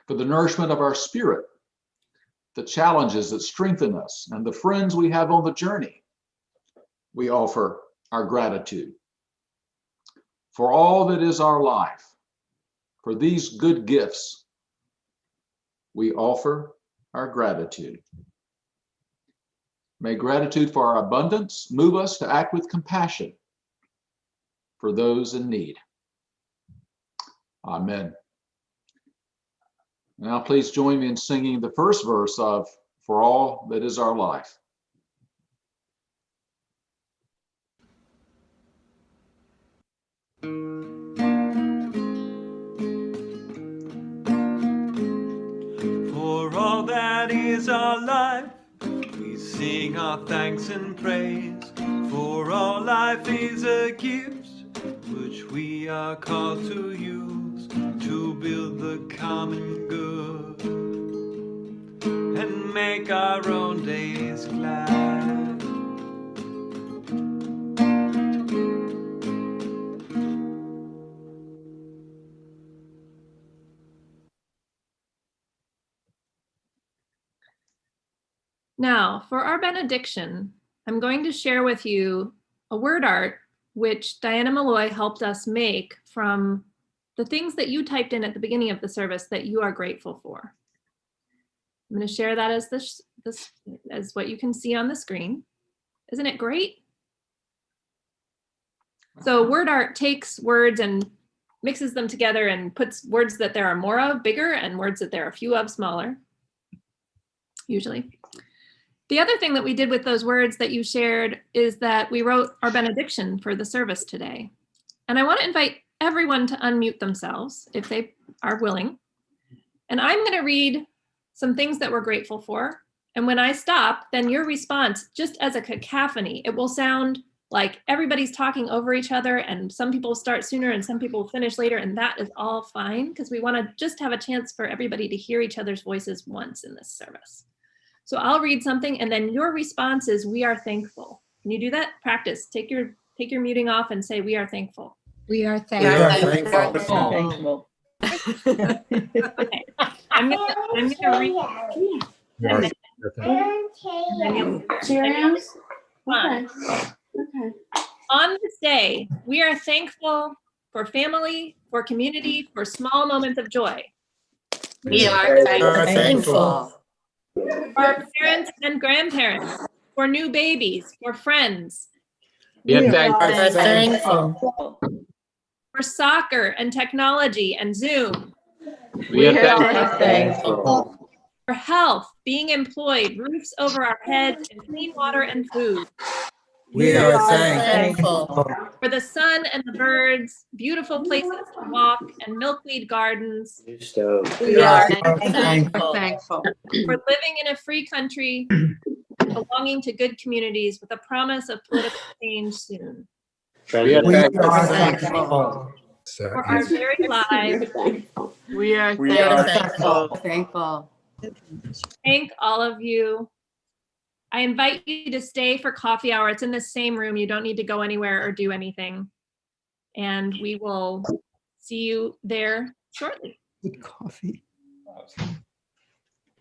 For the nourishment of our spirit, the challenges that strengthen us, and the friends we have on the journey, we offer our gratitude. For all that is our life, for these good gifts, we offer our gratitude. May gratitude for our abundance move us to act with compassion for those in need. Amen. Now please join me in singing the first verse of For All That Is Our Life. For all that is our life, we sing our thanks and praise. For all life is a gift which we are called to use to build the common good. and make our own days glad. Now, for our benediction, I'm going to share with you a word art which Diana Malloy helped us make from the things that you typed in at the beginning of the service that you are grateful for. I'm going to share that as as what you can see on the screen. Isn't it great? So word art takes words and mixes them together and puts words that there are more of bigger and words that there are few of smaller, usually. The other thing that we did with those words that you shared is that we wrote our benediction for the service today. And I want to invite everyone to unmute themselves if they are willing. And I'm going to read some things that we're grateful for. And when I stop, then your response, just as a cacophony, it will sound like everybody's talking over each other and some people start sooner and some people finish later. And that is all fine because we want to just have a chance for everybody to hear each other's voices once in this service. So I'll read something and then your response is, "We are thankful." Can you do that? Practice. Take your muting off and say, "We are thankful." We are thankful. Okay. I'm gonna read. Cheerios? Okay. On this day, we are thankful for family, for community, for small moments of joy. We are thankful. For our parents and grandparents, for new babies, for friends. We are thankful. For soccer and technology and Zoom. We are thankful. For health, being employed, roofs over our heads, and clean water and food. We are thankful. For the sun and the birds, beautiful places to walk, and milkweed gardens. We are thankful. For living in a free country, belonging to good communities with a promise of political change soon. We are thankful. For our very lives. We are Thankful. Thank all of you. I invite you to stay for coffee hour. It's in the same room. You don't need to go anywhere or do anything. And we will see you there shortly. Good coffee.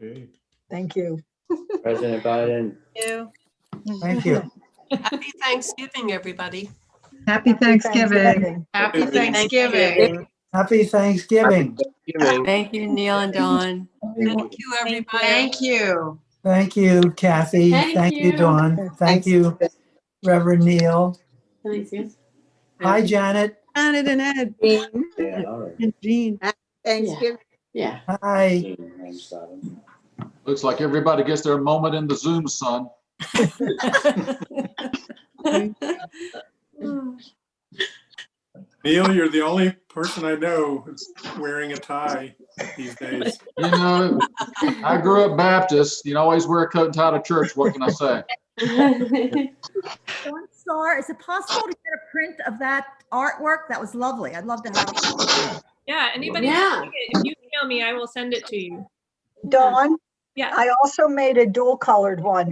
Okay. Thank you. President Biden. Thank you. Happy Thanksgiving, everybody. Happy Thanksgiving. Happy Thanksgiving. Happy Thanksgiving. Thank you, Neil and Dawn. Thank you, everybody. Thank you. Thank you, Kathy. Thank you, Dawn. Thank you, Reverend Neil. Hi, Janet. Janet and Ed. And Jean. Thanksgiving. Yeah. Hi. Looks like everybody gets their moment in the Zoom sun. Neil, you're the only person I know who's wearing a tie these days. You know, I grew up Baptist. You know, always wear a coat and tie to church. What can I say? Dawn Star, is it possible to get a print of that artwork? That was lovely. I'd love to have it. Yeah, anybody, Yeah. if you email me, I will send it to you. Dawn? Yeah. I also made a dual colored one.